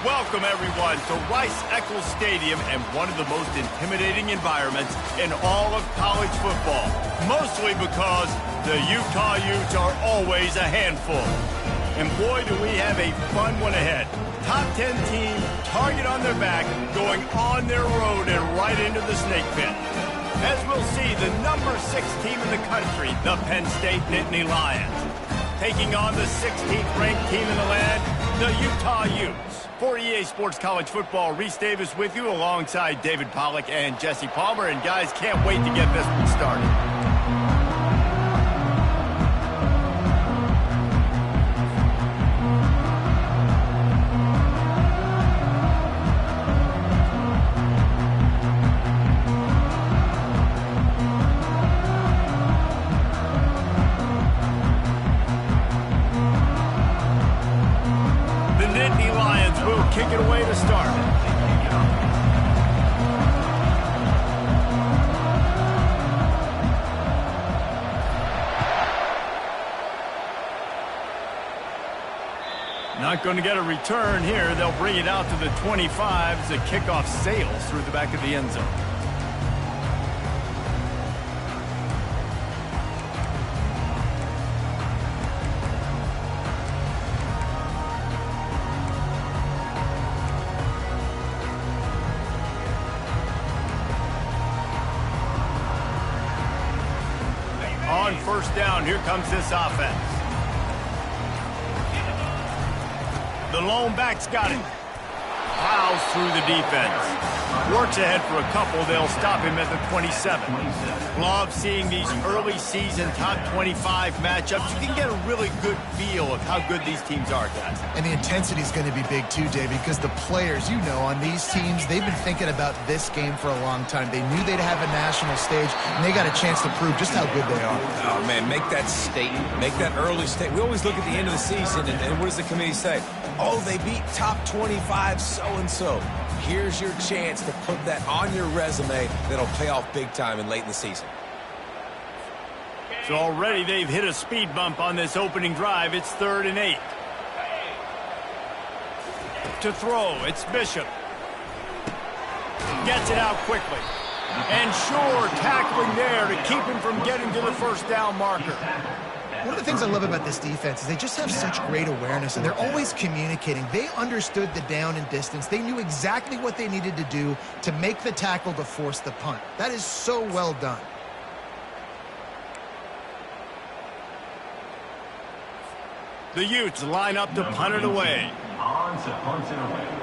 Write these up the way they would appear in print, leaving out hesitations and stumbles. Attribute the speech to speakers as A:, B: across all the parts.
A: Welcome, everyone, to Rice-Eccles Stadium and one of the most intimidating environments in all of college football, mostly because the Utah Utes are always a handful. And boy, do we have a fun one ahead. Top 10 team, target on their back, going on their road and right into the snake pit. As we'll see, the number 6 team in the country, the Penn State Nittany Lions, taking on the 16th ranked team in the land, the Utah Utes. For EA Sports College Football, St.vs with you alongside David Pollack and Jesse Palmer. And guys, can't wait to get this one started. Kick it away to start. Not going to get a return here. They'll bring it out to the 25 as the kickoff sails through the back of the end zone. On first down, here comes this offense. The lone back's got it. Plows through the defense. Works ahead for a couple. They'll stop him at the 27. Love seeing these early season top 25 matchups. You can get a really good feel of how good these teams are, guys.
B: And the intensity is going to be big too, David, because the players, you know, on these teams, they've been thinking about this game for a long time. They knew they'd have a national stage, and they got a chance to prove just how good they are.
C: Oh, man, make that statement. Make that early statement. We always look at the end of the season, and what does the committee say? Oh, they beat top 25 so-and-so. Here's your chance to put that on your resume that'll pay off big time and late in the season.
A: So already they've hit a speed bump on this opening drive. It's 3rd and 8. To throw, it's Bishop. Gets it out quickly. And sure, tackling there to keep him from getting to the first down marker.
B: One of the things I love about this defense is they just have such great awareness, and they're always communicating. They understood the down and distance. They knew exactly what they needed to do to make the tackle to force the punt. That is so well done.
A: The Utes line up to punt it away.
D: On to punt it away.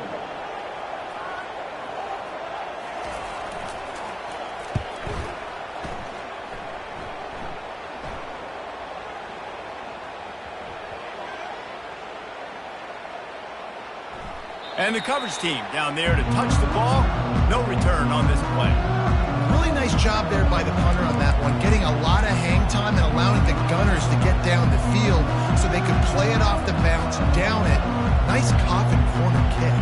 A: And the coverage team down there to touch the ball. No return on this play.
B: Really nice job there by the punter on that one, getting a lot of hang time and allowing the gunners to get down the field so they could play it off the bounce, down it. Nice coffin corner kick.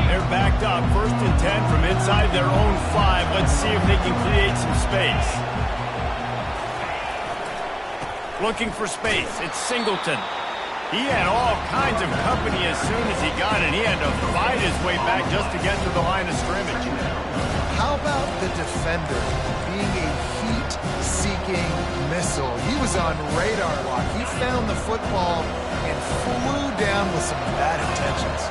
A: They're backed up, 1st and 10 from inside their own 5. Let's see if they can create some space. Looking for space, it's Singleton. He had all kinds of company as soon as he got it. He had to fight his way back just to get to the line of scrimmage.
B: How about the defender being a heat-seeking missile? He was on radar lock. He found the football and flew down with some bad intentions.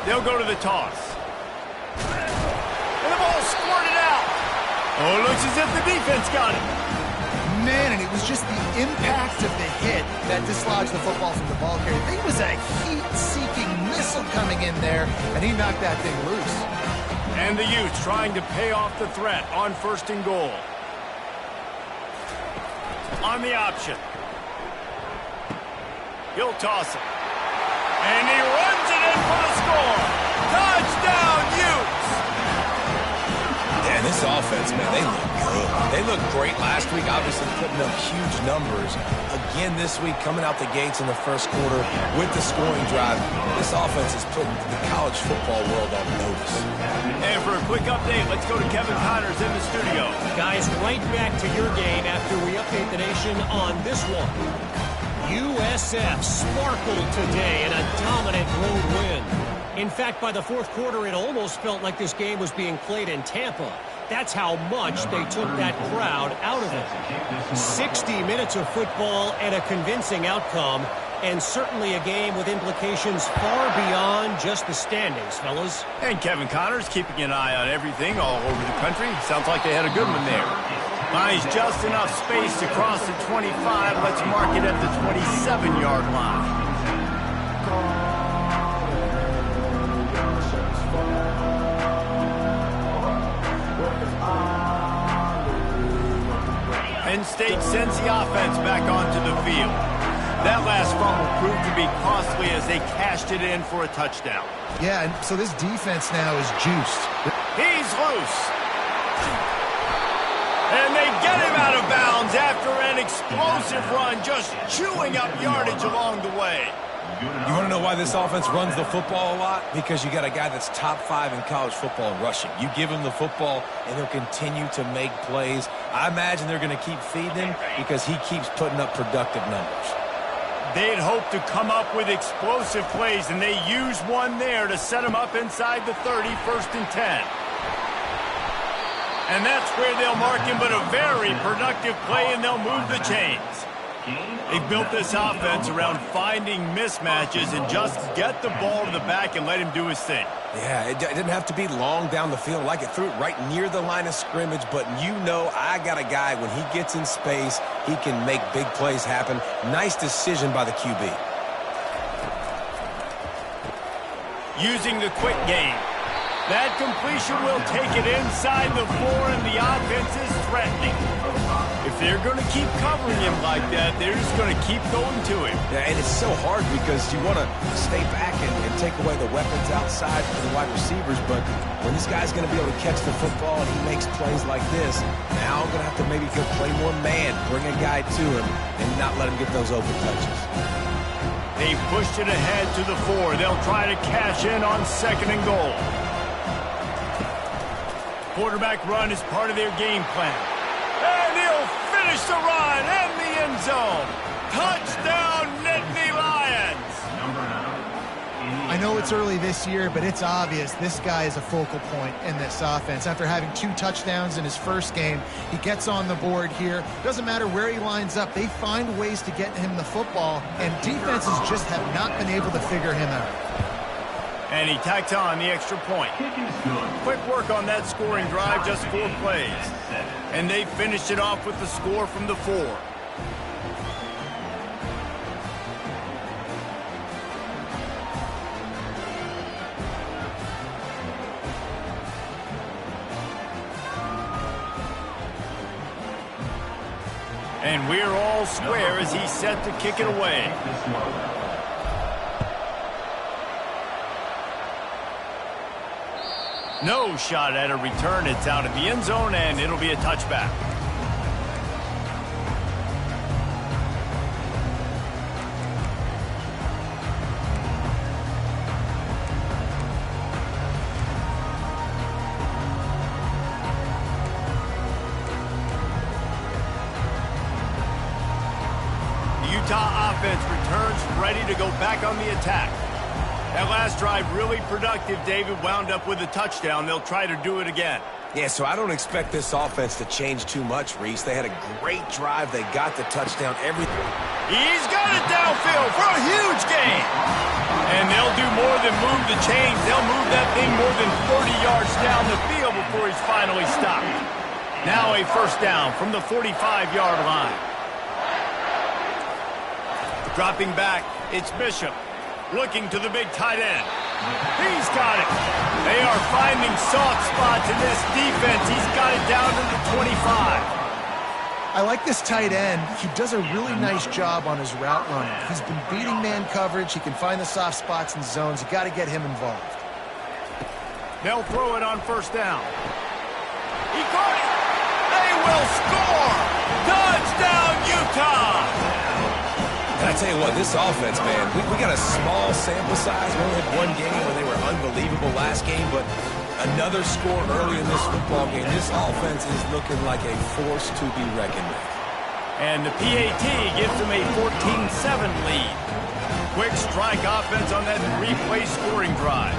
A: They'll go to the toss. And the ball squirted out. Oh, it looks as if the defense got it.
B: Man, and it was just the impact of the hit that dislodged the football from the ball carrier. It was a heat-seeking missile coming in there, and he knocked that thing loose.
A: And the Utes trying to pay off the threat on 1st and goal. On the option. He'll toss it. And he runs it in for the score. Touchdown, Utes!
C: Yeah, this offense, man, they look good. They looked great last week, obviously putting up huge numbers. Again this week, coming out the gates in the first quarter with the scoring drive. This offense is putting the college football world on notice.
A: And for a quick update, let's go to Kevin Connors in the studio.
E: Guys, right back to your game after we update the nation on this one. USF sparkled today in a dominant road win. In fact, by the fourth quarter, it almost felt like this game was being played in Tampa. That's how much they took that crowd out of it. 60 minutes of football and a convincing outcome, and certainly a game with implications far beyond just the standings, fellas.
A: And Kevin Connors keeping an eye on everything all over the country. Sounds like they had a good one there. Finds just enough space to cross the 25. Let's mark it at the 27-yard line. Penn State sends the offense back onto the field. That last fumble proved to be costly as they cashed it in for a touchdown.
B: Yeah, and so this defense now is juiced.
A: He's loose. And they get him out of bounds after an explosive run, just chewing up yardage along the way.
C: You want to know why this offense runs the football a lot? Because you got a guy that's top 5 in college football in rushing. You give him the football, and he'll continue to make plays. I imagine they're going to keep feeding him because he keeps putting up productive numbers.
A: They'd hope to come up with explosive plays, and they use one there to set him up inside the 30, 1st and 10. And that's where they'll mark him, but a very productive play, and they'll move the chains. They've built this offense around finding mismatches and just get the ball to the back and let him do his thing.
C: Yeah, it didn't have to be long down the field. Like it threw it right near the line of scrimmage, but you know I got a guy, when he gets in space, he can make big plays happen. Nice decision by the QB.
A: Using the quick game. That completion will take it inside the 4, and the offense is threatening. If they're going to keep covering him like that, they're just going to keep going to him.
C: Yeah, and it's so hard because you want to stay back and take away the weapons outside for the wide receivers, but when this guy's going to be able to catch the football and he makes plays like this, now I'm going to have to maybe go play more man, bring a guy to him, and not let him get those open touches.
A: They pushed it ahead to the 4. They'll try to cash in on 2nd and goal. Quarterback run is part of their game plan. And he'll finish the run in the end zone. Touchdown, Nittany Lions!
B: I know it's early this year, but it's obvious this guy is a focal point in this offense. After having 2 touchdowns in his first game, he gets on the board here. Doesn't matter where he lines up, they find ways to get him the football, and defenses just have not been able to figure him out.
A: And he tacks on the extra point. Quick work on that scoring drive, just 4 plays. And they finished it off with the score from the 4. And we're all square as he's set to kick it away. No shot at a return. It's out of the end zone, and it'll be a touchback. The Utah offense returns ready to go back on the attack. That last drive really productive. David wound up with a touchdown. They'll try to do it again.
C: Yeah, so I don't expect this offense to change too much, Reese. They had a great drive. They got the touchdown, everything.
A: He's got it downfield for a huge gain. And they'll do more than move the chains. They'll move that thing more than 40 yards down the field before he's finally stopped. Now a 1st down from the 45-yard line. Dropping back, it's Bishop. Looking to the big tight end. He's got it. They are finding soft spots in this defense. He's got it down to the 25.
B: I like this tight end. He does a really nice job on his route running. He's been beating man coverage. He can find the soft spots and zones. You got to get him involved.
A: They'll throw it on 1st down. He caught it. They will score. Touchdown, Utah.
C: And I tell you what, this offense, man, we got a small sample size. We only had 1 game where they were unbelievable last game, but another score early in this football game. This offense is looking like a force to be reckoned with.
A: And the PAT gives them a 14-7 lead. Quick strike offense on that three-play scoring drive.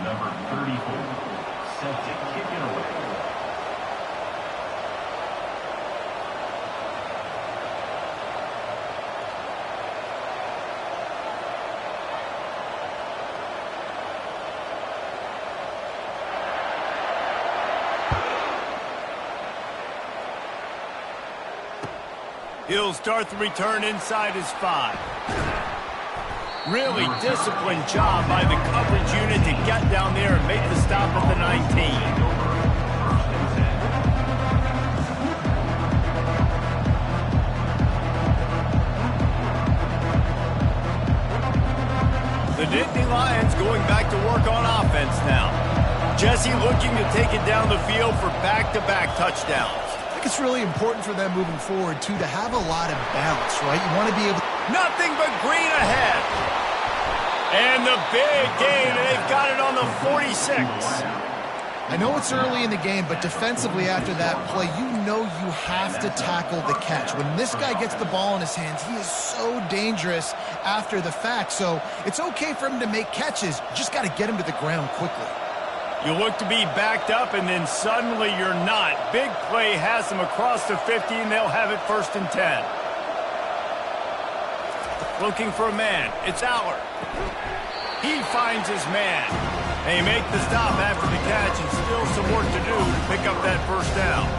D: Number 34, set to kick it away.
A: He'll start the return inside his 5. Really disciplined job by the coverage unit to get down there and make the stop at the 19. The Nittany Lions going back to work on offense now. Jesse looking to take it down the field for back-to-back touchdowns.
B: I think it's really important for them moving forward, too, to have a lot of balance, right? You want to be able to...
A: Nothing but green ahead. And the big gain, and they've got it on the 46.
B: I know it's early in the game, but defensively after that play, you know you have to tackle the catch. When this guy gets the ball in his hands, he is so dangerous after the fact. So it's okay for him to make catches. You just got to get him to the ground quickly.
A: You look to be backed up, and then suddenly you're not. Big play has them across the 50, and they'll have it 1st and 10. Looking for a man. It's Aller. He finds his man. They make the stop after the catch, and still some work to do to pick up that 1st down.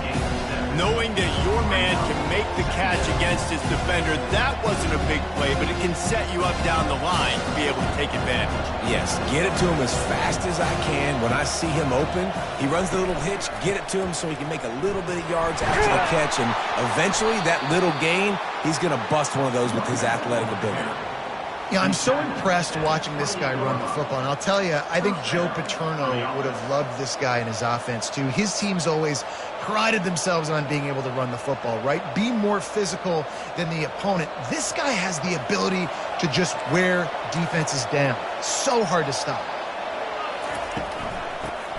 A: Knowing that your man can make the catch against his defender, that wasn't a big play, but it can set you up down the line to be able to take advantage.
C: Yes, get it to him as fast as I can. When I see him open, he runs the little hitch, get it to him so he can make a little bit of yards after the catch, and eventually that little gain, he's going to bust one of those with his athletic ability.
B: Yeah, I'm so impressed watching this guy run the football. And I'll tell you, I think Joe Paterno would have loved this guy in his offense, too. His teams always prided themselves on being able to run the football, right? Be more physical than the opponent. This guy has the ability to just wear defenses down. So hard to stop.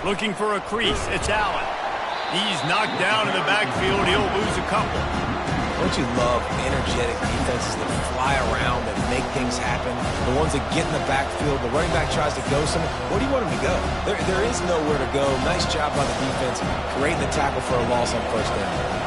A: Looking for a crease. It's Allen. He's knocked down in the backfield. He'll lose a couple.
C: Don't you love energetic defenses that fly around and make things happen? The ones that get in the backfield, the running back tries to go somewhere. Where do you want him to go? There is nowhere to go. Nice job by the defense, creating the tackle for a loss on 1st down.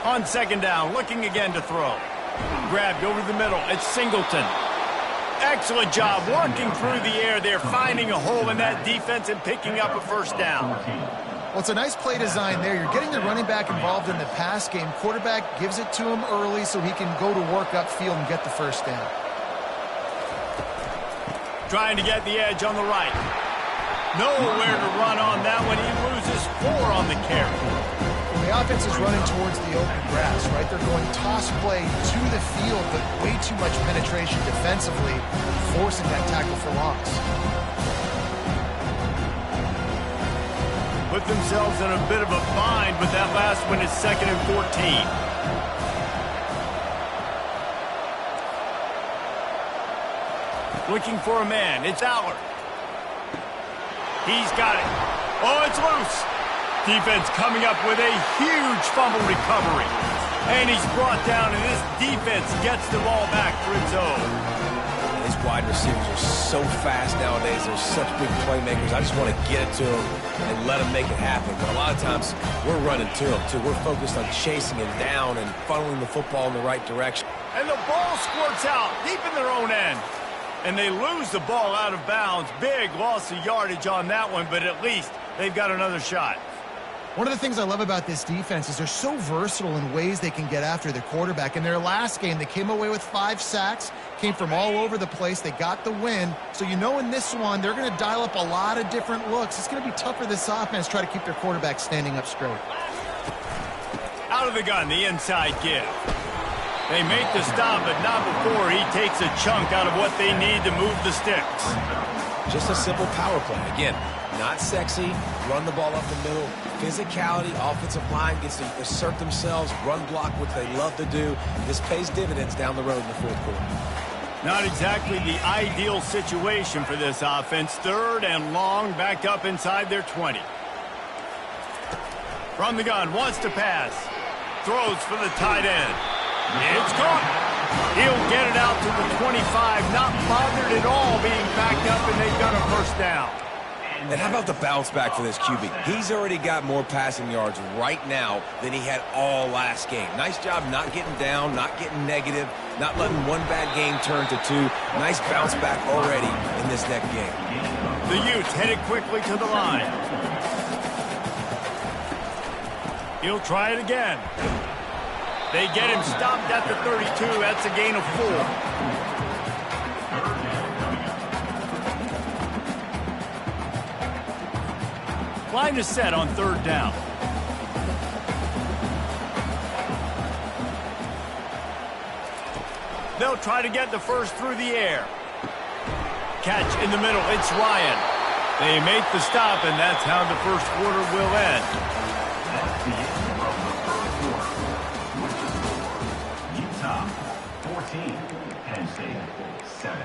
A: On 2nd down, looking again to throw. Grabbed over the middle. It's Singleton. Excellent job working through the air there, finding a hole in that defense and picking up a 1st down.
B: Well, it's a nice play design there. You're getting the running back involved in the pass game. Quarterback gives it to him early so he can go to work upfield and get the 1st down.
A: Trying to get the edge on the right. Nowhere to run on that one. He loses 4 on the carry.
B: The offense is running towards the open grass, right? They're going toss play to the field, but way too much penetration defensively, forcing that tackle for loss.
A: Put themselves in a bit of a bind, but that last one is 2nd and 14. Looking for a man. It's Aller. He's got it. Oh, it's loose. Defense coming up with a huge fumble recovery. And he's brought down, and this defense gets the ball back for its own.
C: His wide receivers are so fast nowadays. They're such big playmakers. I just want to get it to them and let them make it happen. But a lot of times, we're running to them, too. We're focused on chasing him down and funneling the football in the right direction.
A: And the ball squirts out deep in their own end. And they lose the ball out of bounds. Big loss of yardage on that one, but at least they've got another shot.
B: One of the things I love about this defense is they're so versatile in ways they can get after the quarterback. In their last game, they came away with 5 sacks, came from all over the place. They got the win. So you know in this one, they're going to dial up a lot of different looks. It's going to be tough for this offense to try to keep their quarterback standing up straight.
A: Out Out of the gun, the inside give. They make the stop, but not before he takes a chunk out of what they need to move the sticks.
C: Just a simple power play. Again, not sexy, run the ball up the middle. Physicality, offensive line gets to assert themselves, run block, which they love to do. This pays dividends down the road in the fourth quarter.
A: Not exactly the ideal situation for this offense. Third and long, backed up inside their 20. From the gun, wants to pass. Throws for the tight end. It's caught. He'll get it out to the 25, not bothered at all being backed up, and they've got a first down.
C: And how about the bounce back for this QB? He's already got more passing yards right now than he had all last game. Nice job not getting down, not getting negative, not letting one bad game turn to two. Nice bounce back already in this next game.
A: The Utes headed quickly to the line. He'll try it again. They get him stopped at the 32. That's a gain of 4. Line is set on third down. They'll try to get the first through the air. Catch in the middle. It's Ryan. They make the stop, and that's how the first quarter will end.
D: That's the end of the first quarter. Utah 14, Penn State 7.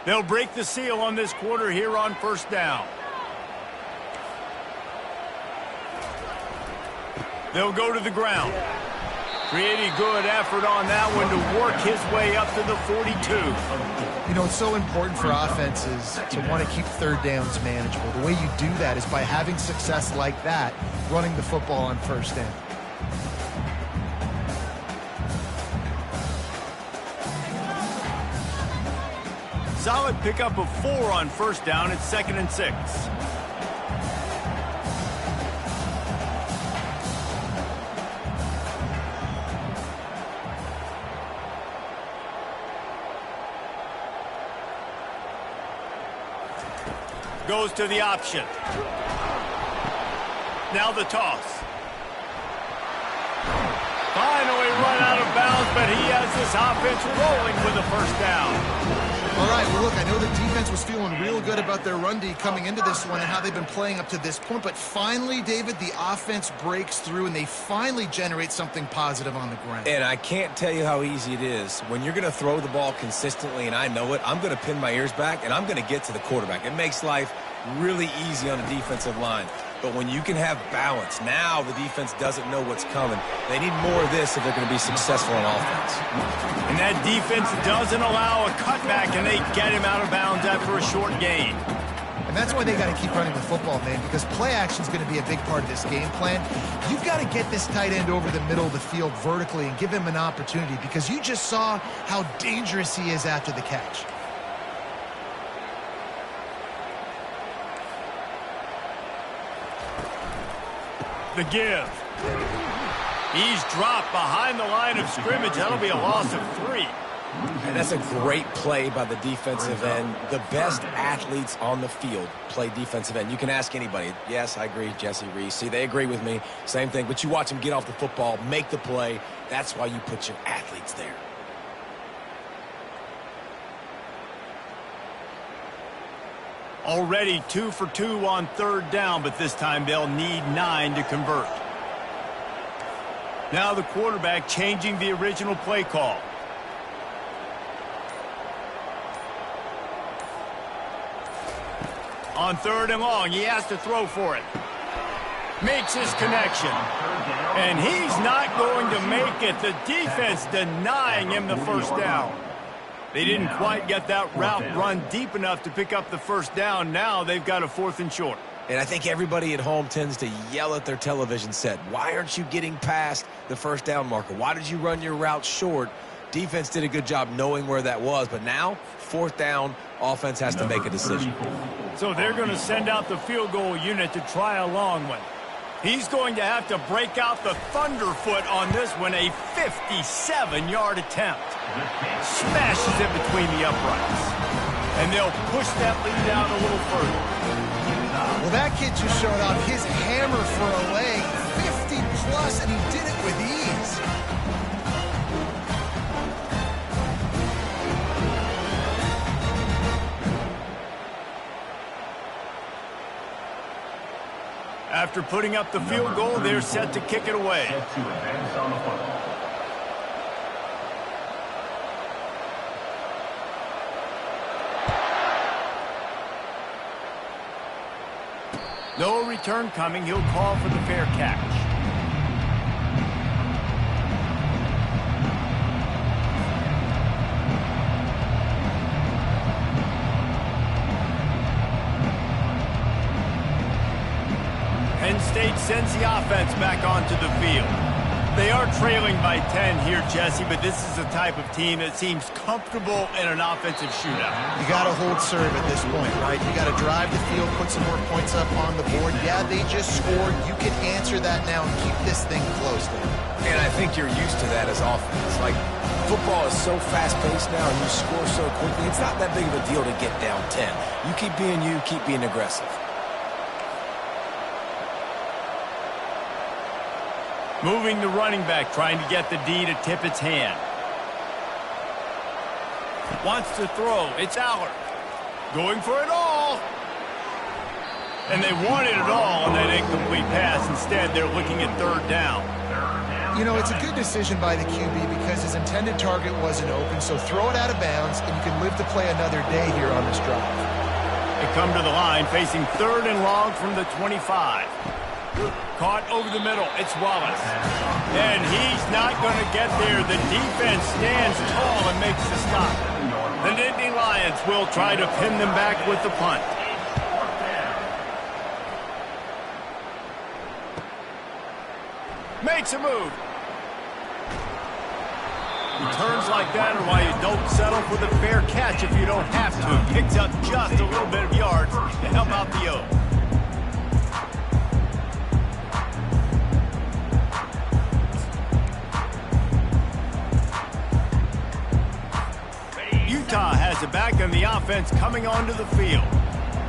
A: They'll break the seal on this quarter here on first down. They'll go to the ground. Pretty good effort on that one to work his way up to the 42.
B: You know, it's so important for offenses to want to keep third downs manageable. The way you do that is by having success like that, running the football on first down.
A: Solid pickup of 4 on first down. It's 2nd and 6. Goes to the option. Now the toss. Finally run out of bounds, but he has this offense rolling with a first down.
B: All right, well, look, I know the defense was feeling real good about their run D coming into this one and how they've been playing up to this point, but finally, David, the offense breaks through and they finally generate something positive on the ground.
C: And I can't tell you how easy it is. When you're going to throw the ball consistently, and I know it, I'm going to pin my ears back, and I'm going to get to the quarterback. It makes life really easy on the defensive line. But when you can have balance, now the defense doesn't know what's coming. They need more of this if they're going to be successful on offense.
A: And that defense doesn't allow a cutback, and they get him out of bounds after a short gain.
B: And that's why they got to keep running the football, man, because play action is going to be a big part of this game plan. You've got to get this tight end over the middle of the field vertically and give him an opportunity, because you just saw how dangerous he is after the catch.
A: The give. He's dropped behind the line of scrimmage. That'll be a loss of 3.
C: And that's a great play by the defensive end. The best athletes on the field play defensive end. You can ask anybody. Yes, I agree, Jesse Reese. See, they agree with me. Same thing. But you watch them get off the football, make the play. That's why you put your athletes there.
A: Already 2 for 2 on third down, but this time they'll need 9 to convert. Now the quarterback changing the original play call. On third and long, he has to throw for it. Makes his connection. And he's not going to make it. The defense denying him the first down. They didn't quite get that route run deep enough to pick up the first down. Now they've got a 4th and short.
C: And I think everybody at home tends to yell at their television set. Why aren't you getting past the first down marker? Why did you run your route short? Defense did a good job knowing where that was. But now, 4th down, offense has to make a decision.
A: So they're going to send out the field goal unit to try a long one. He's going to have to break out the thunderfoot on this one, a 57-yard attempt. Smashes pushes it between the uprights. And they'll push that lead out a little further.
B: Well, that kid just showed off his hammer for a leg. 50+, and he did it with ease.
A: After putting up the field goal, they're set to kick it away.
D: Set to advance on the football.
A: No return coming. He'll call for the fair catch. Penn State sends the offense back onto the field. They are trailing by 10 here, Jesse, but this is the type of team that seems comfortable in an offensive shootout.
B: You got to hold serve at this point, right? You got to drive the field, put some more points up on the board. Yeah, they just scored. You can answer that now and keep this thing close, Dave.
C: And I think you're used to that as offense. Like, football is so fast-paced now and you score so quickly, it's not that big of a deal to get down 10. You keep being aggressive.
A: Moving the running back, trying to get the D to tip its hand. Wants to throw. It's Allard. Going for it all. And they wanted it all on that incomplete pass. Instead, they're looking at third down.
B: You know, it's a good decision by the QB because his intended target wasn't open, so throw it out of bounds, and you can live to play another day here on this drive.
A: They come to the line, facing third and long from the 25. Caught over the middle. It's Wallace. And he's not going to get there. The defense stands tall and makes the stop. The Nittany Lions will try to pin them back with the punt. Makes a move. Returns like that are why you don't settle for the fair catch if you don't have to. Picks up just a little bit of yards to help out the O. Utah has it back on the offense coming onto the field.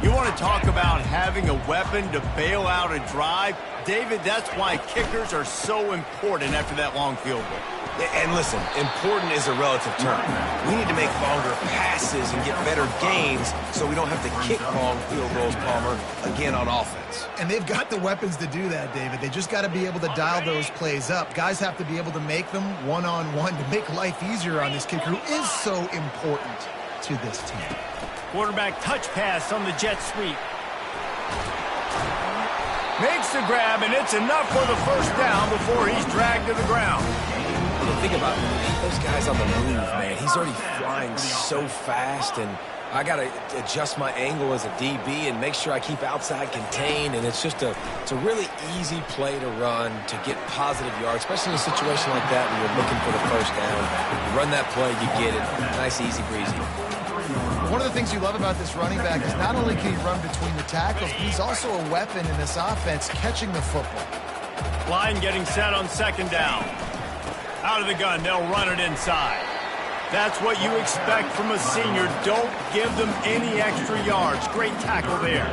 A: You want to talk about having a weapon to bail out a drive? David, that's why kickers are so important after that long field goal.
C: And listen, important is a relative term. We need to make longer passes and get better gains so we don't have to kick long field goals, Palmer, again on offense.
B: And they've got the weapons to do that, David. They just got to be able to dial those plays up. Guys have to be able to make them one-on-one to make life easier on this kicker who is so important to this team.
A: Quarterback touch pass on the jet sweep. Makes the grab, and it's enough for the first down before he's dragged to the ground.
C: Think about it. Those guys on the move, man. He's already flying so fast, and I got to adjust my angle as a DB and make sure I keep outside contained, and it's a really easy play to run to get positive yards, especially in a situation like that when you're looking for the first down. You run that play, you get it. Nice, easy breezy.
B: One of the things you love about this running back is not only can he run between the tackles, but he's also a weapon in this offense catching the football.
A: Line getting set on second down. Out of the gun, they'll run it inside. That's what you expect from a senior. Don't give them any extra yards. Great tackle there.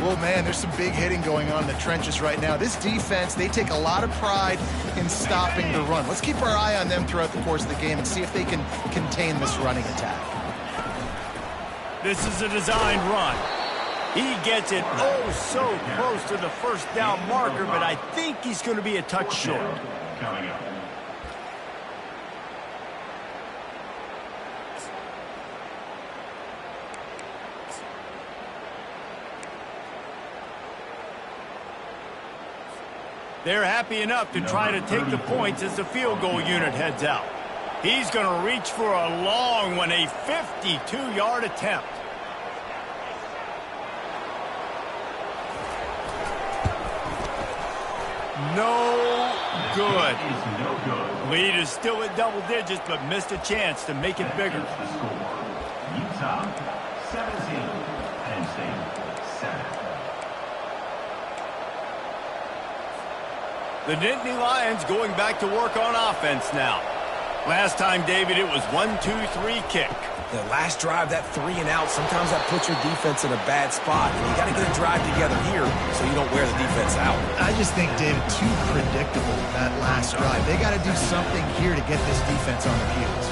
B: Well, man, there's some big hitting going on in the trenches right now. This defense, they take a lot of pride in stopping the run. Let's keep our eye on them throughout the course of the game and see if they can contain this running attack.
A: This is a designed run. He gets it oh so close to the first down marker, but I think he's going to be a touch short.
D: Coming up.
A: They're happy enough to try to take the points as the field goal unit heads out. He's going to reach for a long one, a 52-yard attempt. No good.
D: No good.
A: Lead is still at double digits, but missed a chance to make it bigger.
D: The score. Utah 17. Penn State 7.
A: The Nittany Lions going back to work on offense now. Last time, David, it was 1-2-3 kick.
C: The last drive, that 3 and out, sometimes that puts your defense in a bad spot. And you got to get a drive together here so you don't wear the defense out.
B: I just think, David, too predictable, that last drive. They got to do something here to get this defense on their heels.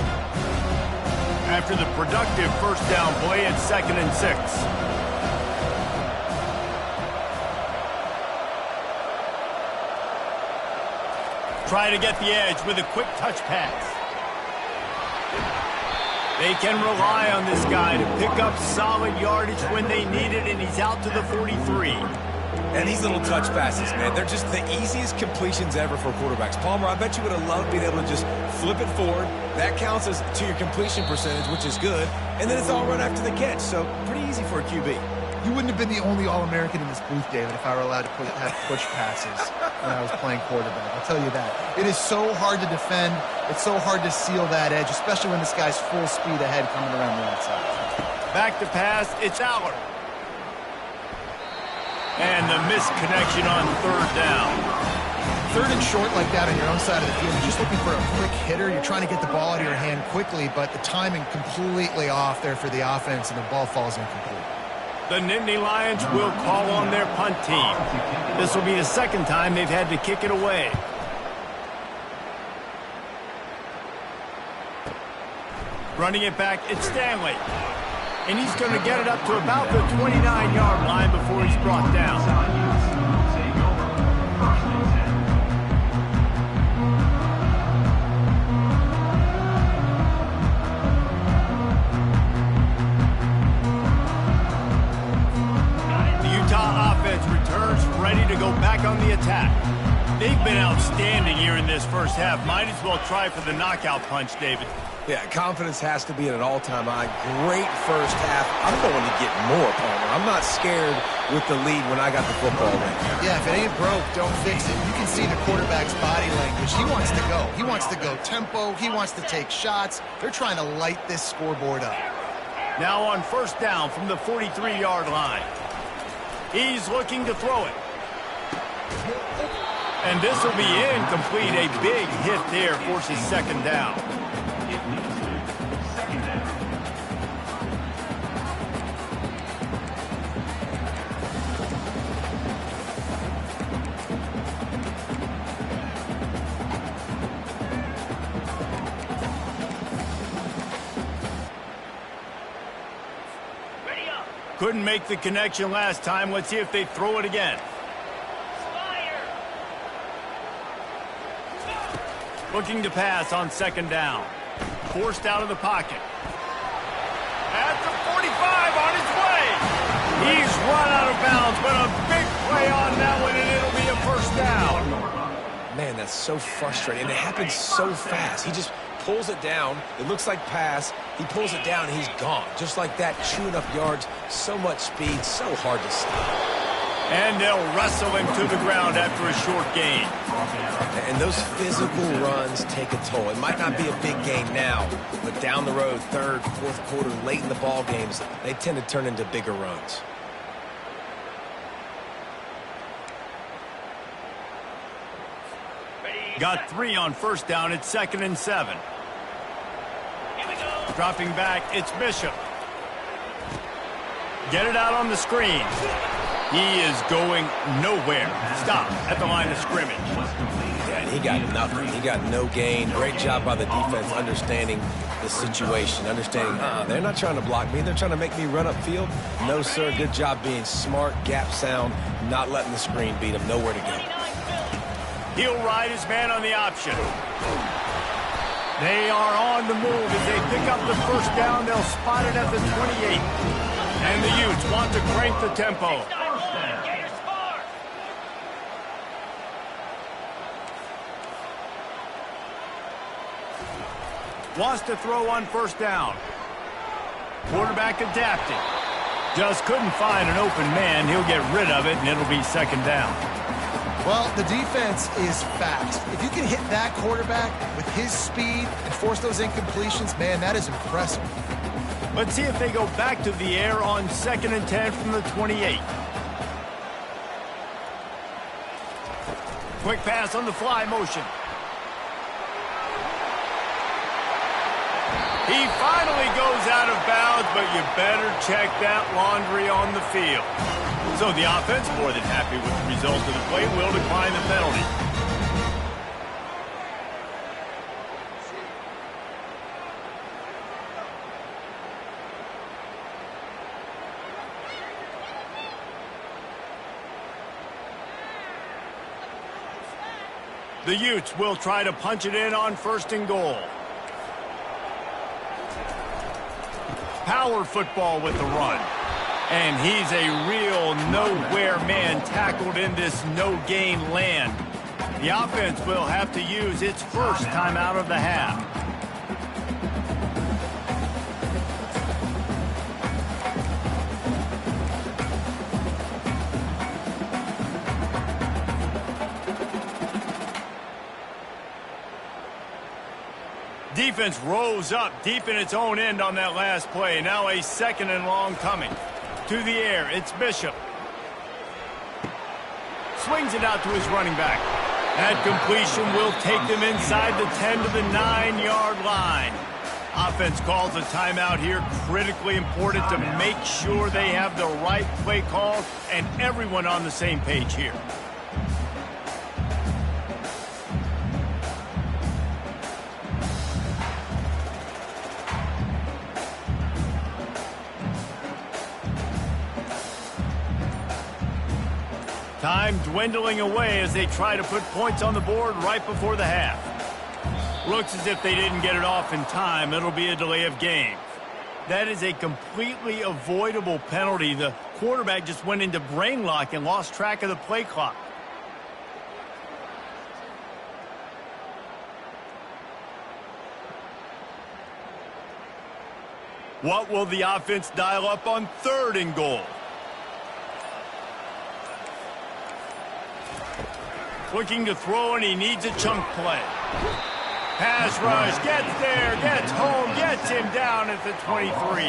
A: After the productive first down play, it's 2nd and 6. Try to get the edge with a quick touch pass. They can rely on this guy to pick up solid yardage when they need it, and he's out to the 43.
C: And these little touch passes, man, they're just the easiest completions ever for quarterbacks. Palmer, I bet you would have loved being able to just flip it forward. That counts as to your completion percentage, which is good. And then it's all run after the catch, so pretty easy for a QB.
B: You wouldn't have been the only All-American in this booth, David, if I were allowed to have push passes when I was playing quarterback. I'll tell you that. It is so hard to defend. It's so hard to seal that edge, especially when this guy's full speed ahead coming around the outside.
A: Back to pass, it's Aller. And the missed connection on 3rd down.
B: 3rd and short like that on your own side of the field, you're just looking for a quick hitter. You're trying to get the ball out of your hand quickly, but the timing completely off there for the offense, and the ball falls incomplete.
A: The Nittany Lions will call on their punt team. This will be the 2nd time they've had to kick it away. Running it back, it's Stanley. And he's going to get it up to about the 29-yard line before he's brought down. Returns ready to go back on the attack. They've been outstanding here in this first half. Might as well try for the knockout punch, David.
C: Yeah, confidence has to be at an all-time high. Great first half. I'm going to get more, Palmer. I'm not scared with the lead when I got the football right now.
B: Yeah, if it ain't broke, don't fix it. You can see the quarterback's body language. He wants to go. He wants to go tempo. He wants to take shots. They're trying to light this scoreboard up.
A: Now on 1st down from the 43-yard line. He's looking to throw it. And this will be incomplete. A big hit there forces 2nd down. Couldn't make the connection last time. Let's see if they throw it again. Looking to pass on 2nd down. Forced out of the pocket. At the 45 on his way. He's run out of bounds, but a big play on that one, and it'll be a 1st down.
C: Man, that's so frustrating. And it happens so fast. He just pulls it down. It looks like pass. He pulls it down, and he's gone. Just like that, chewing up yards. So much speed, so hard to stop.
A: And they'll wrestle him to the ground after a short gain.
C: And those physical runs take a toll. It might not be a big game now, but down the road, 3rd, 4th quarter, late in the ball games, they tend to turn into bigger runs.
A: Got 3 on 1st down. It's 2nd and 7. Dropping back, it's Bishop. Get it out on the screen. He is going nowhere. Stop at the line of scrimmage.
C: Yeah, he got nothing. He got no gain. Great job by the defense understanding the situation, understanding, they're not trying to block me. They're trying to make me run upfield. No, sir. Good job being smart, gap sound, not letting the screen beat him. Nowhere to go.
A: He'll ride his man on the option. They are on the move. As they pick up the 1st down, they'll spot it at the 28. And the Utes want to crank the tempo. Wants to throw on 1st down. Quarterback adapting. Just couldn't find an open man. He'll get rid of it, and it'll be 2nd down.
B: Well, the defense is fast. If you can hit that quarterback with his speed and force those incompletions, man, that is impressive.
A: Let's see if they go back to the air on 2nd and 10 from the 28. Quick pass on the fly motion. He finally goes out of bounds, but you better check that laundry on the field. So the offense, more than happy with the result of the play, will decline the penalty. The Utes will try to punch it in on 1st and goal. Power football with the run. And he's a real nowhere man tackled in this no-gain land. The offense will have to use its first timeout of the half. Defense rose up deep in its own end on that last play. Now a 2nd and long coming. To the air, it's Bishop. Swings it out to his running back. That completion will take them inside the 10 to the 9-yard line. Offense calls a timeout here. Critically important to make sure they have the right play call and everyone on the same page here. Time dwindling away as they try to put points on the board right before the half. Looks as if they didn't get it off in time. It'll be a delay of game. That is a completely avoidable penalty. The quarterback just went into brain lock and lost track of the play clock. What will the offense dial up on 3rd and goal? Looking to throw, and he needs a chunk play. Pass rush, gets there, gets home, gets him down at the 23.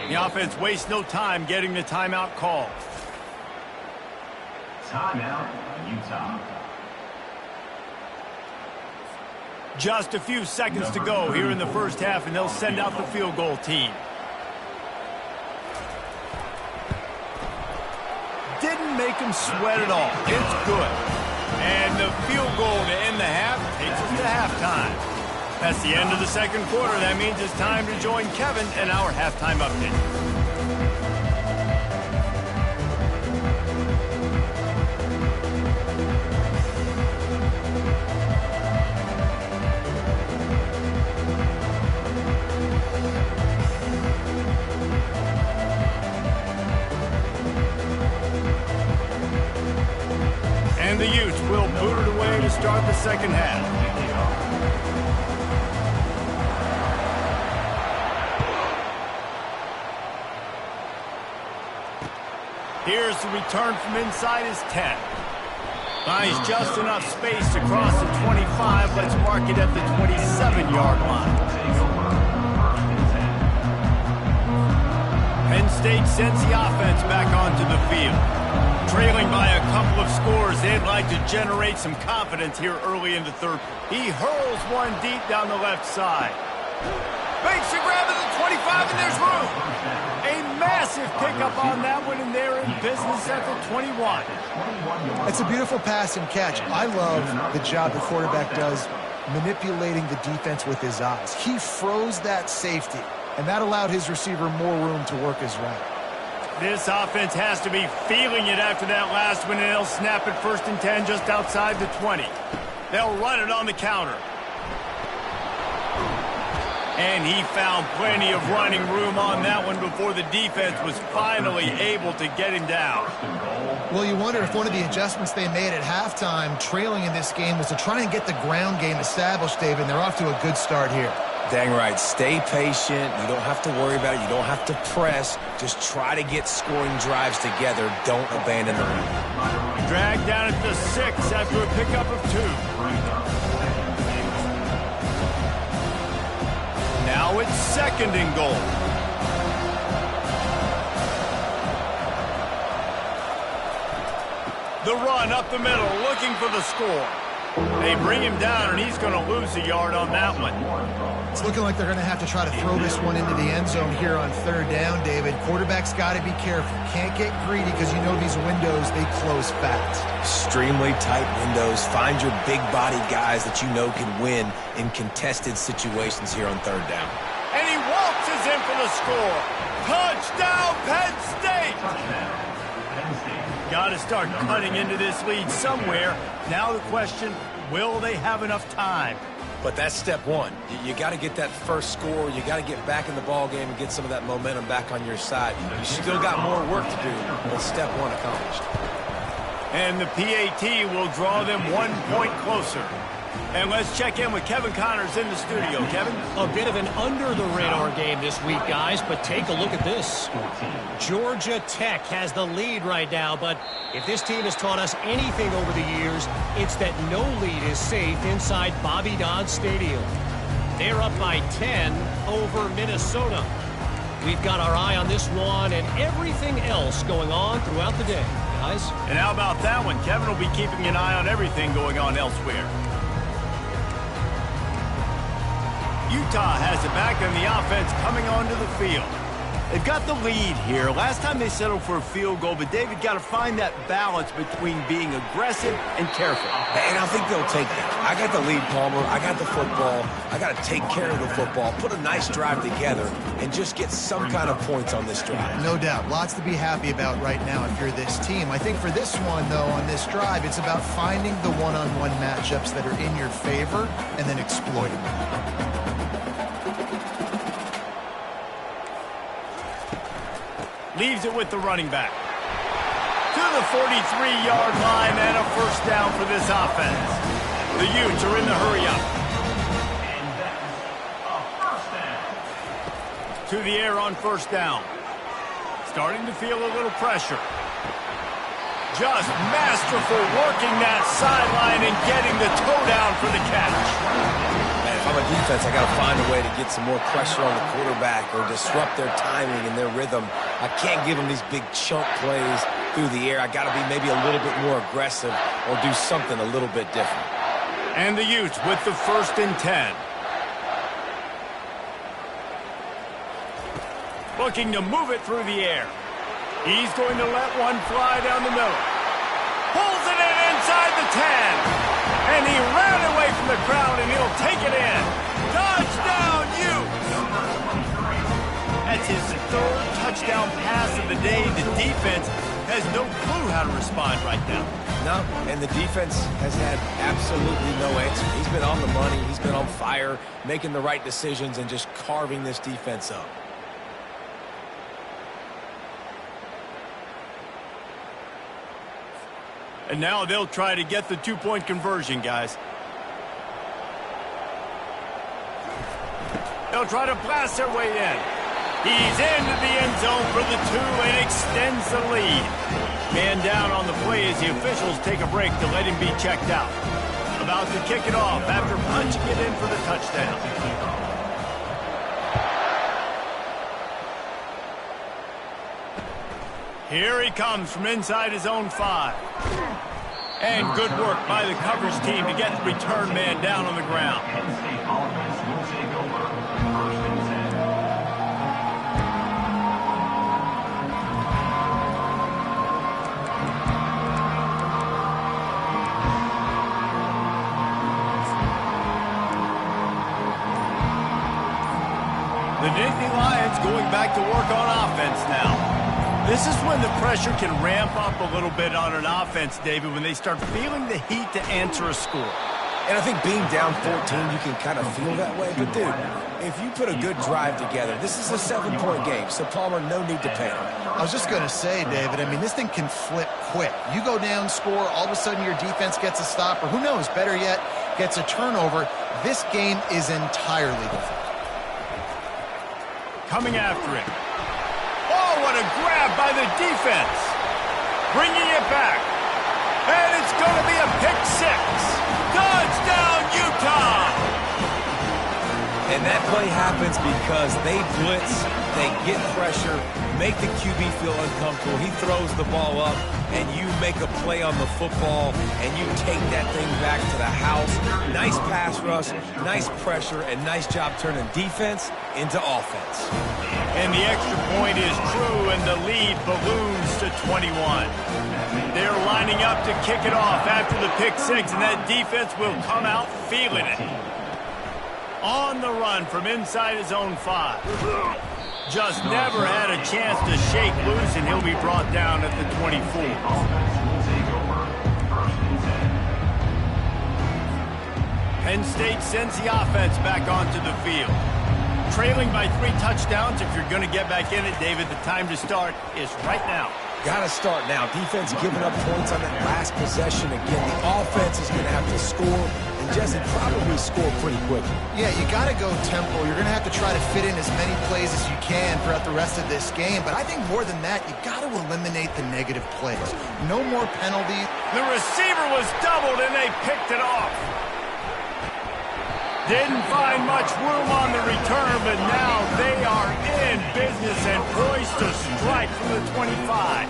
A: The offense wastes no time getting the timeout call.
D: Timeout, Utah.
A: Just a few seconds to go here in the first half, and they'll send out the field goal team. Didn't make him sweat at all. It's good. And the field goal to end the half takes us to halftime. That's the end of the 2nd quarter. That means it's time to join Kevin in our halftime update. And the Utes will boot it away to start the 2nd half. Here's the return from inside his 10. Finds just enough space to cross the 25. Let's mark it at the 27-yard line. Penn State sends the offense back onto the field. Trailing by a couple of scores, they'd like to generate some confidence here early in the 3rd. He hurls one deep down the left side. Makes a grab at the 25, and there's room. A massive pickup on that one, and they're in business at the 21.
B: It's a beautiful pass and catch. I love the job the quarterback does manipulating the defense with his eyes. He froze that safety, and that allowed his receiver more room to work his route.
A: This offense has to be feeling it after that last one, and they'll snap it 1st and 10 just outside the 20. They'll run it on the counter. And he found plenty of running room on that one before the defense was finally able to get him down.
B: Well, you wonder if one of the adjustments they made at halftime, trailing in this game, was to try and get the ground game established, David, and they're off to a good start here.
C: Dang right. Stay patient. You don't have to worry about it. You don't have to press. Just try to get scoring drives together. Don't abandon the run.
A: Dragged down at the 6 after a pickup of 2. Now it's 2nd and goal. The run up the middle, looking for the score. They bring him down, and he's going to lose a yard on that one.
B: It's looking like they're going to have to try to throw this one into the end zone here on third down, David. Quarterback's got to be careful. Can't get greedy because you know these windows, they close fast.
C: Extremely tight windows. Find your big-bodied guys that you know can win in contested situations here on third down.
A: And he waltzes in for the score. Touchdown, Penn State! Got to start cutting into this lead somewhere. Now the question, will they have enough time?
C: But that's step one. You got to get that first score. You got to get back in the ball game and get some of that momentum back on your side. You still got more work to do, but step one accomplished.
A: And the PAT will draw them 1 point closer. And let's check in with Kevin Connors in the studio. Kevin?
E: A bit of an under-the-radar game this week, guys, but take a look at this. Georgia Tech has the lead right now, but if this team has taught us anything over the years, it's that no lead is safe inside Bobby Dodd Stadium. They're up by 10 over Minnesota. We've got our eye on this one and everything else going on throughout the day, guys.
A: And how about that one? Kevin will be keeping an eye on everything going on elsewhere. Utah has it back and the offense coming onto the field. They've got the lead here. Last time they settled for a field goal, but David got to find that balance between being aggressive and careful.
C: And I think they'll take that. I got the lead, Palmer. I got the football. I got to take care of the football, put a nice drive together, and just get some kind of points on this drive.
B: No doubt. Lots to be happy about right now if you're this team. I think for this one, though, on this drive, it's about finding the one-on-one matchups that are in your favor and then exploiting them.
A: Leaves it with the running back. To the 43-yard line and a first down for this offense. The Utes are in the hurry-up.
D: And that's a first down.
A: To the air on first down. Starting to feel a little pressure. Just masterful working that sideline and getting the toe down for the catch.
C: Man, if I'm a defense, I got to find a way to get some more pressure on the quarterback or disrupt their timing and their rhythm. I can't give them these big chunk plays through the air. I got to be maybe a little bit more aggressive or do something a little bit different.
A: And the Utes with the 1st and 10. Looking to move it through the air. He's going to let one fly down the middle. Pulls it in inside the 10. And he ran away from the crowd, and he'll take it in. Touchdown, Utes! That's his 3rd touchdown pass of the day. The defense has no clue how to respond right now.
C: No, and the defense has had absolutely no answer. He's been on the money. He's been on fire, making the right decisions and just carving this defense up.
A: And now they'll try to get the 2-point conversion, guys. They'll try to blast their way in. He's into the end zone for the 2 and extends the lead. Man down on the play as the officials take a break to let him be checked out. About to kick it off after punching it in for the touchdown. Here he comes from inside his own 5. And good work by the coverage team to get the return man down on the ground.
D: Penn State offense will take over 1st and 10.
A: The Nittany Lions going back to work on offense now. This is when the pressure can ramp up a little bit on an offense, David, when they start feeling the heat to answer a score.
C: And I think being down 14, you can kind of feel that way. But, dude, if you put a good drive together, this is a 7-point game, so Palmer, no need to panic.
B: I was just going to say, David, I mean, this thing can flip quick. You go down, score, all of a sudden your defense gets a stop, or who knows, better yet, gets a turnover. This game is entirely different.
A: Coming after it. Oh, what a grab by the defense. Bringing it back. And it's going to be a pick 6. Touchdown, Utah!
C: And that play happens because they blitz, they get pressure, make the QB feel uncomfortable. He throws the ball up, and you make a play on the football, and you take that thing back to the house. Nice pass rush, nice pressure, and nice job turning defense into offense.
A: And the extra point is true, and the lead balloons to 21. They're lining up to kick it off after the pick six, and that defense will come out feeling it. On the run from inside his own 5. Just never had a chance to shake loose, and he'll be brought down at the 24. Penn State sends the offense back onto the field. Trailing by 3 touchdowns. If you're going to get back in it, David, the time to start is right now.
C: Got to start now. Defense giving up points on that last possession. Again, the offense is going to have to score, and Jesse, probably score pretty quickly.
B: Yeah, you got to go tempo. You're going to have to try to fit in as many plays as you can throughout the rest of this game. But I think more than that, you got to eliminate the negative plays. No more penalties.
A: The receiver was doubled, and they picked it off. Didn't find much room on the return, but now they are in business and poised to strike from the 25.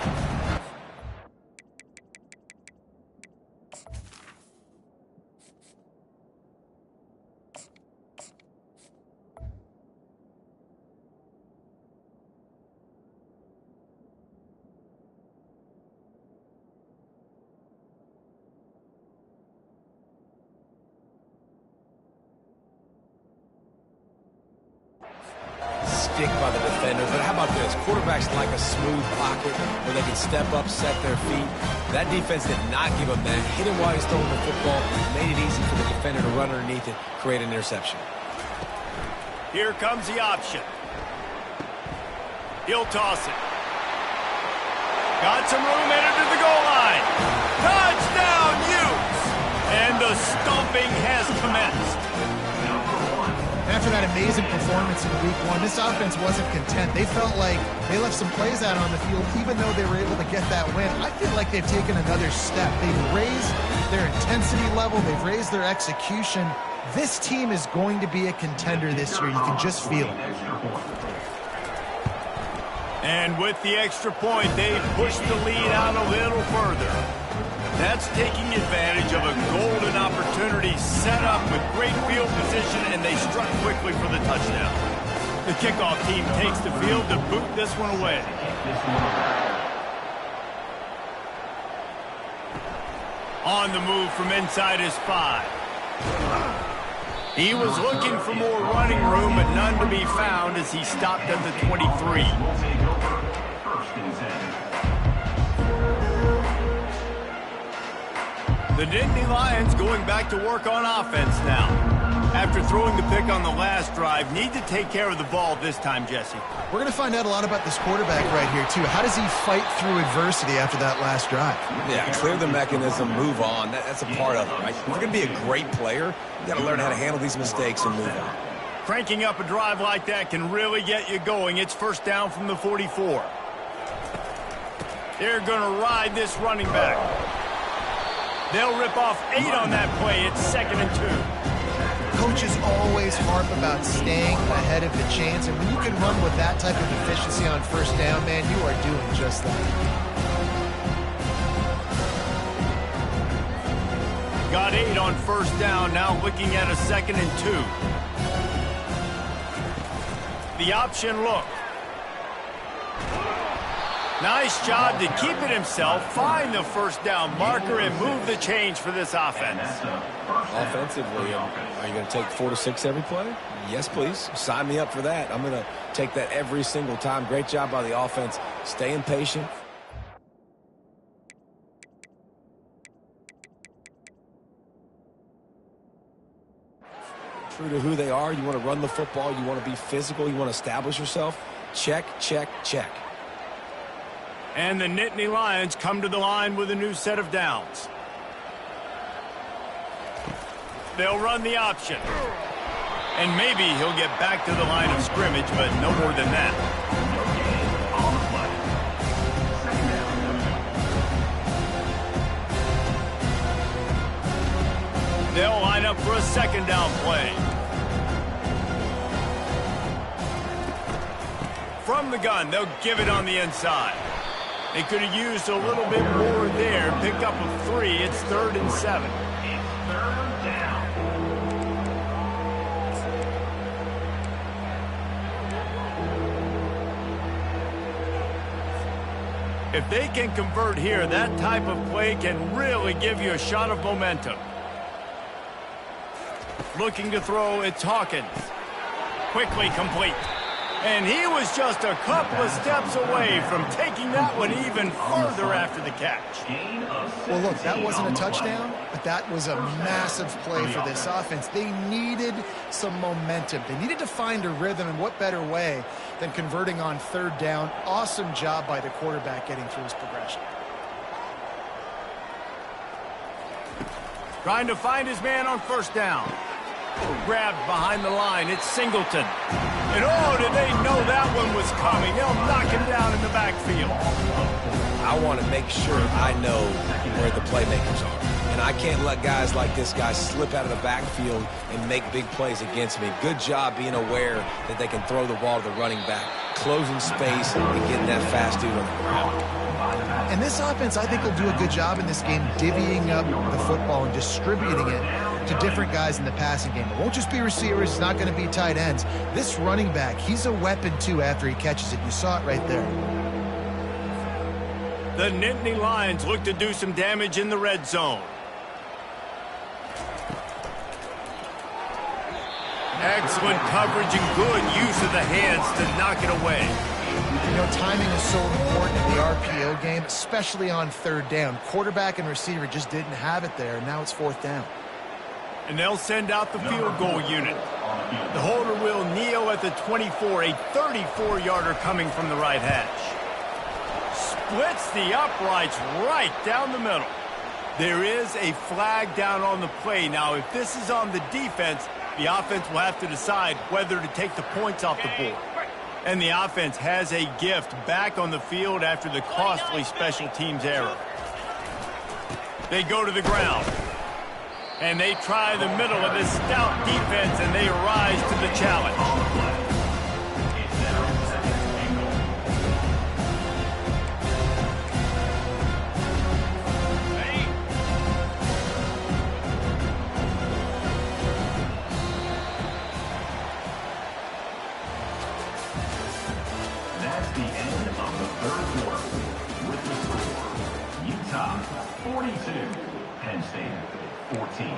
C: Stick by the defender, but how about this? Quarterbacks like a smooth pocket where they can step up, set their feet. That defense did not give him that. Hit him while he's throwing the football, made it easy for the defender to run underneath it, create an interception.
A: Here comes the option. He'll toss it. Got some room, headed to the goal line. Touchdown, Utes! And the stomping has commenced.
B: After that amazing performance in Week 1, this offense wasn't content. They felt like they left some plays out on the field, even though they were able to get that win. I feel like they've taken another step. They've raised their intensity level. They've raised their execution. This team is going to be a contender this year. You can just feel it.
A: And with the extra point, they've pushed the lead out a little further. That's taking advantage of a golden opportunity set up with great field position, and they struck quickly for the touchdown. The kickoff team takes the field to boot this one away. On the move from inside his 5. He was looking for more running room, but none to be found as he stopped at the 23. The Nittany Lions going back to work on offense now. After throwing the pick on the last drive, need to take care of the ball this time, Jesse.
B: We're going to find out a lot about this quarterback right here, too. How does he fight through adversity after that last drive?
C: Yeah, clear the mechanism, move on. That's a part of it, right? If you're going to be a great player, you got to learn how to handle these mistakes and move on.
A: Cranking up a drive like that can really get you going. It's first down from the 44. They're going to ride this running back. They'll rip off 8 on that play. It's 2nd and 2.
B: Coaches always harp about staying ahead of the chains, and when you can run with that type of efficiency on first down, man, you are doing just that.
A: Got 8 on first down, now looking at a 2nd and 2. The option look. Nice job to keep it himself, find the first down marker, and move the change for this offense.
C: Offensively, are you going to take 4 to 6 every play? Yes, please. Sign me up for that. I'm going to take that every single time. Great job by the offense. Staying patient. True to who they are. You want to run the football. You want to be physical. You want to establish yourself. Check, check, check.
A: And the Nittany Lions come to the line with a new set of downs. They'll run the option. And maybe he'll get back to the line of scrimmage, but no more than that. They'll line up for a 2nd down play. From the gun, they'll give it on the inside. They could have used a little bit more there. Pick up a 3. It's 3rd and 7.
D: It's 3rd down.
A: If they can convert here, that type of play can really give you a shot of momentum. Looking to throw, it's Hawkins. Quickly complete. And he was just a couple of steps away from taking that one even further after the catch.
B: Well, look, that wasn't a touchdown, but that was a massive play for this offense. They needed some momentum. They needed to find a rhythm, and what better way than converting on 3rd down. Awesome job by the quarterback getting through his progression.
A: Trying to find his man on 1st down. Grabbed behind the line. It's Singleton. And oh, did they know that one was coming. They'll knock him down in the backfield.
C: I want to make sure I know where the playmakers are. And I can't let guys like this guy slip out of the backfield and make big plays against me. Good job being aware that they can throw the ball to the running back, closing space and getting that fast dude on the ground.
B: And this offense, I think, will do a good job in this game divvying up the football and distributing it to different guys in the passing game. It won't just be receivers. It's not going to be tight ends. This running back, he's a weapon, too, after he catches it. You saw it right there.
A: The Nittany Lions look to do some damage in the red zone. Excellent coverage and good use of the hands to knock it away.
B: You know, timing is so important in the RPO game, especially on 3rd down. Quarterback and receiver just didn't have it there, and now it's 4th down.
A: And they'll send out the field goal unit. The holder will kneel at the 24, a 34-yarder coming from the right hash. Splits the uprights right down the middle. There is a flag down on the play. Now, if this is on the defense, the offense will have to decide whether to take the points off the board. And the offense has a gift back on the field after the costly special teams error. They go to the ground. And they try the middle of this stout defense, and they rise to the challenge.
D: That's the end of the 3rd quarter. With the score, Utah 42, Penn State 14.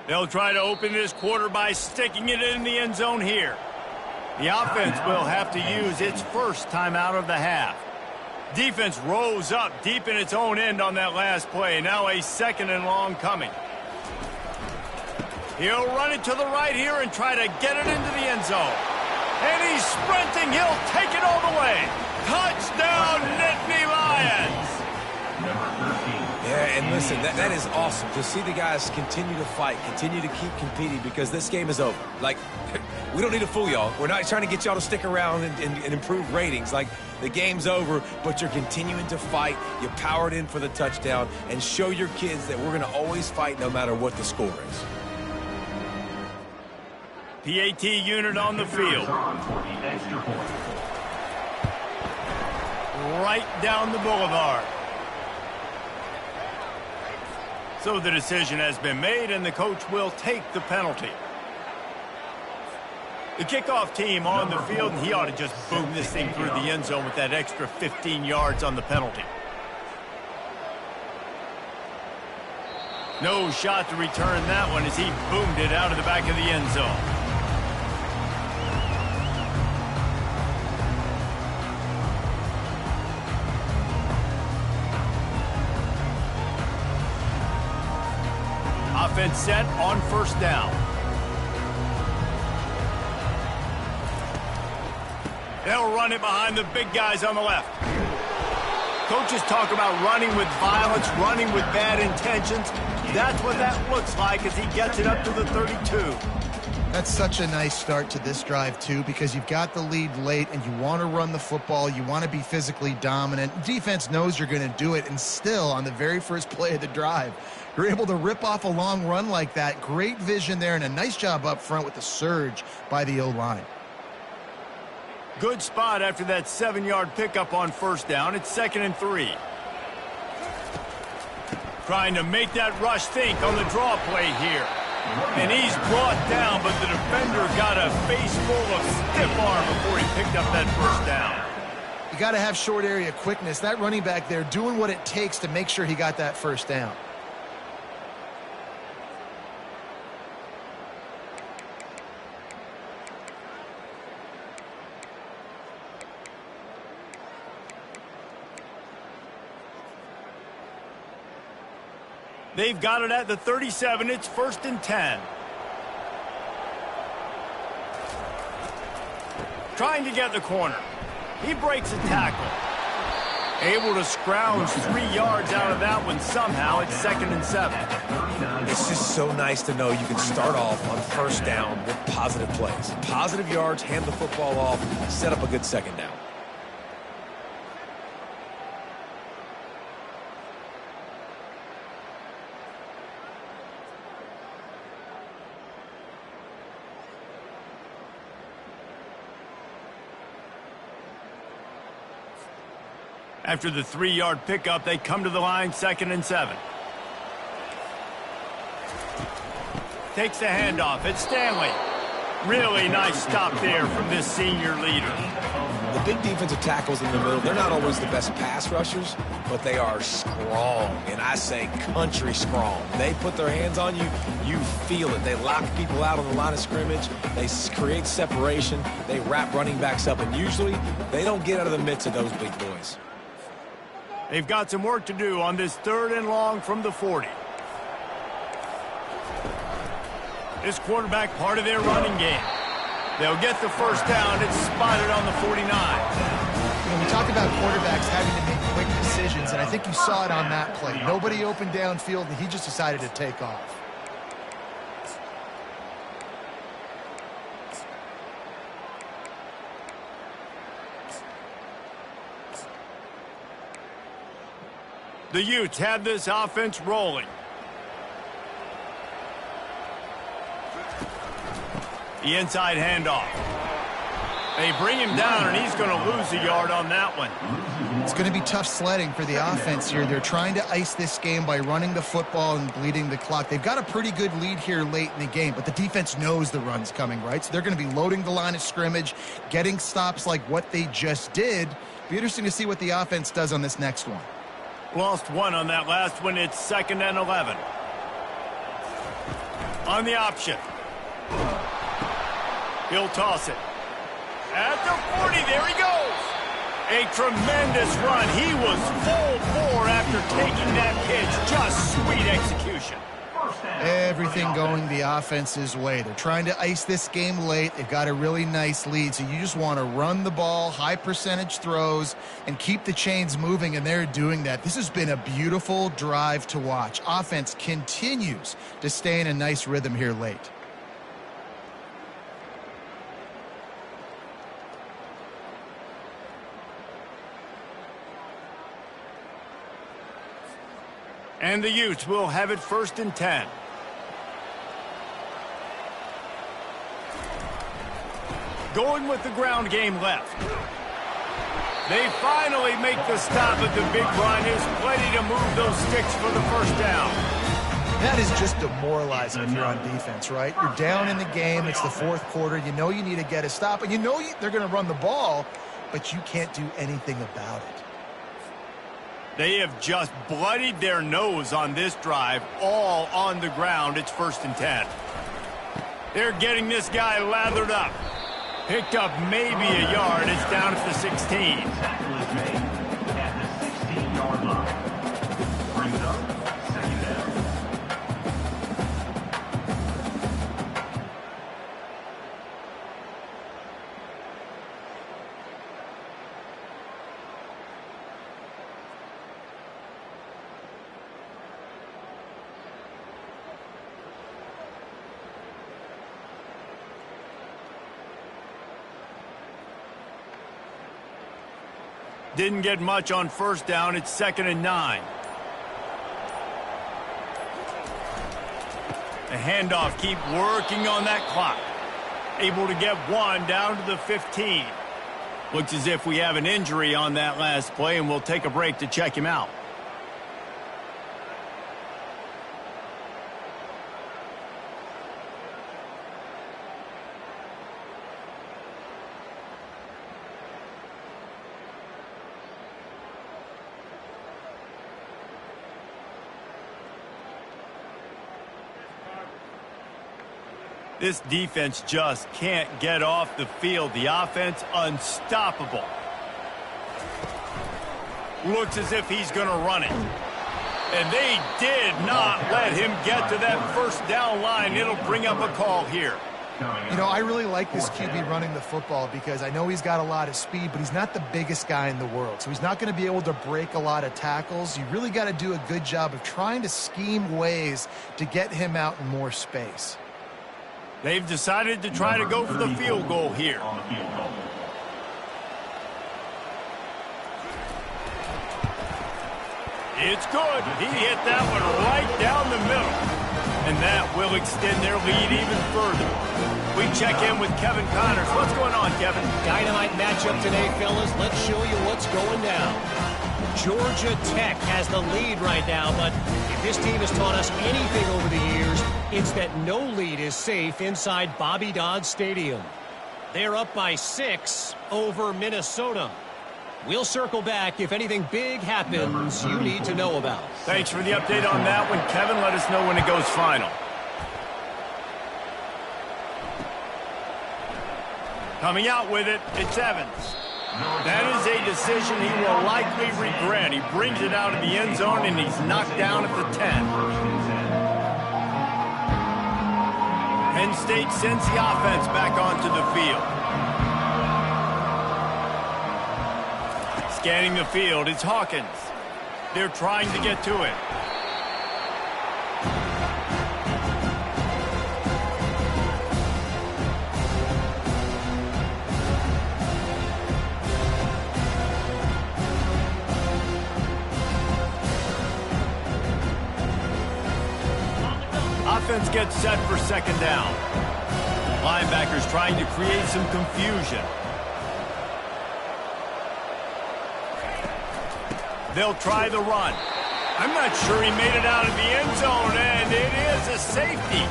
A: They'll try to open this quarter by sticking it in the end zone here. The offense will have to use its first timeout of the half. Defense rose up deep in its own end on that last play. Now a 2nd and long coming. He'll run it to the right here and try to get it into the end zone. And he's sprinting. He'll take it all the way. Touchdown, Nittany Lions!
C: Yeah, and listen, that is awesome to see the guys continue to fight, continue to keep competing, because this game is over. Like, we don't need to fool y'all. We're not trying to get y'all to stick around and improve ratings. Like, the game's over, but you're continuing to fight. You powered in for the touchdown, and show your kids that we're going to always fight no matter what the score is.
A: PAT unit on the field. Right down the boulevard. So the decision has been made, and the coach will take the penalty. The kickoff team on the field, and he ought to just boom this thing through the end zone with that extra 15 yards on the penalty. No shot to return that one as he boomed it out of the back of the end zone. Offense set on 1st down. They'll run it behind the big guys on the left. Coaches talk about running with violence, running with bad intentions. That's what that looks like as he gets it up to the 32.
B: That's such a nice start to this drive, too, because you've got the lead late and you want to run the football. You want to be physically dominant. Defense knows you're going to do it, and still, on the very first play of the drive, you're able to rip off a long run like that. Great vision there and a nice job up front with the surge by the O-line.
A: Good spot after that 7-yard pickup on first down. It's 2nd and 3. Trying to make that rush think on the draw play here. And he's brought down, but the defender got a face full of stiff arm before he picked up that first down.
B: You got to have short area quickness. That running back there doing what it takes to make sure he got that first down.
A: They've got it at the 37. It's 1st and 10. Trying to get the corner. He breaks a tackle. Able to scrounge 3 yards out of that one somehow. It's 2nd and 7.
C: It's just so nice to know you can start off on first down with positive plays. Positive yards, hand the football off, set up a good second down.
A: After the 3-yard pickup, they come to the line, 2nd and 7. Takes the handoff. It's Stanley. Really nice stop there from this senior leader.
C: The big defensive tackles in the middle, they're not always the best pass rushers, but they are strong, and I say country strong. They put their hands on you, you feel it. They lock people out on the line of scrimmage. They create separation. They wrap running backs up, and usually they don't get out of the midst of those big boys.
A: They've got some work to do on this 3rd and long from the 40. This quarterback part of their running game. They'll get the first down. It's spotted on the 49.
B: We talk about quarterbacks having to make quick decisions, and I think you saw it on that play. Nobody open downfield, and he just decided to take off.
A: The Utes have this offense rolling. The inside handoff. They bring him down, and he's going to lose a yard on that one.
B: It's going to be tough sledding for the offense here. They're trying to ice this game by running the football and bleeding the clock. They've got a pretty good lead here late in the game, but the defense knows the run's coming, right? So they're going to be loading the line of scrimmage, getting stops like what they just did. Be interesting to see what the offense does on this next one.
A: Lost one on that last one. It's 2nd and 11. On the option. He'll toss it. At the 40, there he goes. A tremendous run. He was full bore after taking that pitch. Just sweet execution.
B: Everything going the offense's way. They're trying to ice this game late. They've got a really nice lead, so you just want to run the ball, high percentage throws, and keep the chains moving, and they're doing that. This has been a beautiful drive to watch. Offense continues to stay in a nice rhythm here late.
A: And the Utes will have it 1st and 10. Going with the ground game left. They finally make the stop, but the big run is plenty to move those sticks for the first down.
B: That is just demoralizing if you're on defense, right? You're down in the game. It's the 4th quarter. You know you need to get a stop, and you know they're going to run the ball, but you can't do anything about it.
A: They have just bloodied their nose on this drive, all on the ground. It's 1st and 10. They're getting this guy lathered up. Picked up maybe a yard. It's down at the 16.
D: Tackle is made at the 16-yard line. Brings up 2nd down.
A: Didn't get much on first down. It's 2nd and 9. The handoff, keep working on that clock. Able to get one down to the 15. Looks as if we have an injury on that last play, and we'll take a break to check him out. This defense just can't get off the field. The offense unstoppable. Looks as if he's going to run it. And they did not let him get to that first down line. It'll bring up a call here.
B: You know, I really like this QB running the football because I know he's got a lot of speed, but he's not the biggest guy in the world. So he's not going to be able to break a lot of tackles. You really got to do a good job of trying to scheme ways to get him out in more space.
A: They've decided to try to go for the field goal here. It's good. He hit that one right down the middle. And that will extend their lead even further. We check in with Kevin Connors. What's going on, Kevin?
E: Dynamite matchup today, fellas. Let's show you what's going down. Georgia Tech has the lead right now, but if this team has taught us anything over the years, it's that no lead is safe inside Bobby Dodd Stadium. They're up by 6 over Minnesota. We'll circle back if anything big happens you need to know about.
A: Thanks for the update on that one, Kevin. Let us know when it goes final. Coming out with it, it's Evans. That is a decision he will likely regret. He brings it out of the end zone, and he's knocked down at the 10. Penn State sends the offense back onto the field. Scanning the field, it's Hawkins. They're trying to get to it. Offense gets set for 2nd down. Linebackers trying to create some confusion. They'll try the run. I'm not sure he made it out of the end zone, and it is a safety.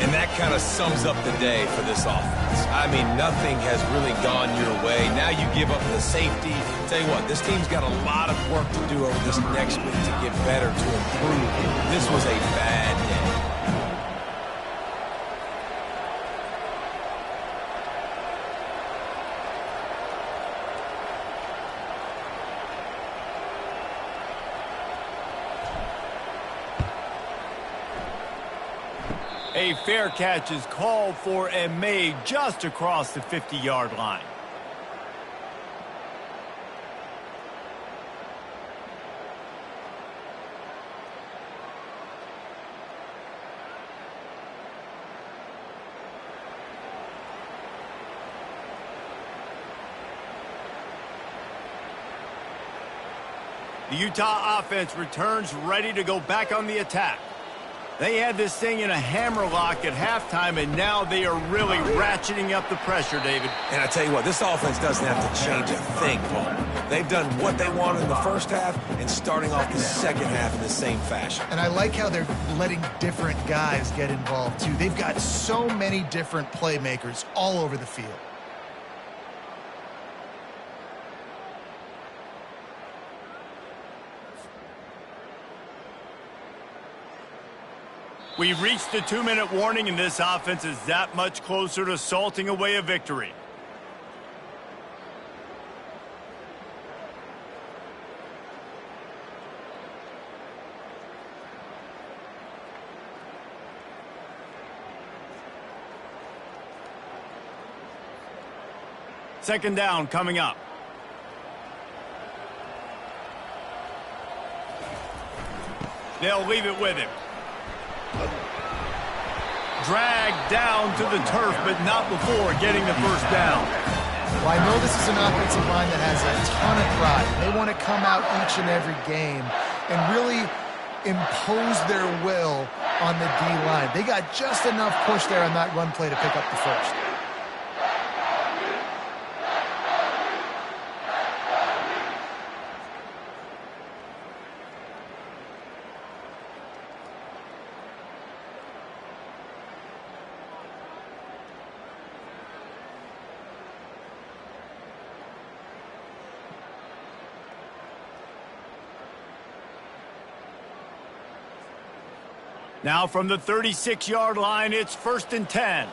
C: And that kind of sums up the day for this offense. I mean, nothing has really gone your way. Now you give up the safety. Tell you what, this team's got a lot of work to do over this next week to get better, to improve. This was a bad day.
A: A fair catch is called for and made just across the 50-yard line. The Utah offense returns ready to go back on the attack. They had this thing in a hammerlock at halftime, and now they are really ratcheting up the pressure, David.
C: And I tell you what, this offense doesn't have to change a thing, Paul. They've done what they wanted in the first half and starting off the second half in the same fashion.
B: And I like how they're letting different guys get involved, too. They've got so many different playmakers all over the field.
A: We've reached the 2-minute warning, and this offense is that much closer to salting away a victory. Second down coming up. They'll leave it with him. Dragged down to the turf, but not before getting the first down.
B: Well, I know this is an offensive line that has a ton of pride. They want to come out each and every game and really impose their will on the D-line. They got just enough push there on that run play to pick up the first.
A: Now from the 36-yard line, it's 1st and 10.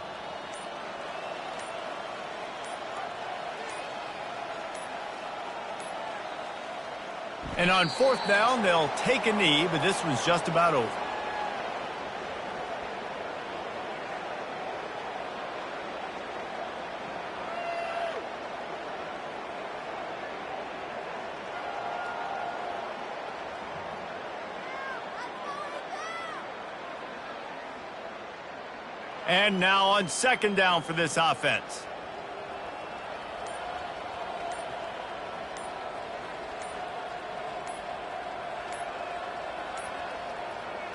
A: And on 4th down, they'll take a knee, but this one's just about over. And now on 2nd down for this offense.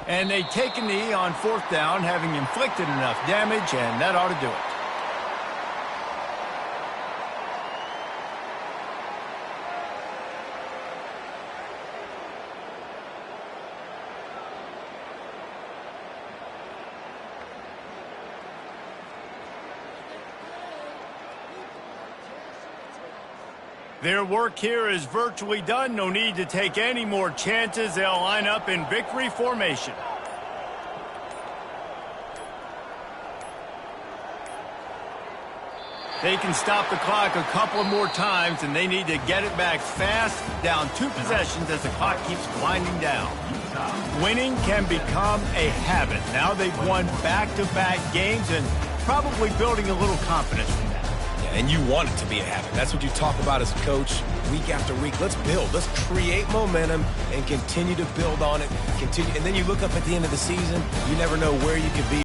A: And they take a knee on 4th down, having inflicted enough damage, and that ought to do it. Their work here is virtually done. No need to take any more chances. They'll line up in victory formation. They can stop the clock a couple of more times, and they need to get it back fast, down 2 possessions as the clock keeps winding down. Winning can become a habit. Now they've won back-to-back games and probably building a little confidence from that.
C: And you want it to be a habit. That's what you talk about as a coach week after week. Let's build. Let's create momentum and continue to build on it. And then you look up at the end of the season, you never know where you could be.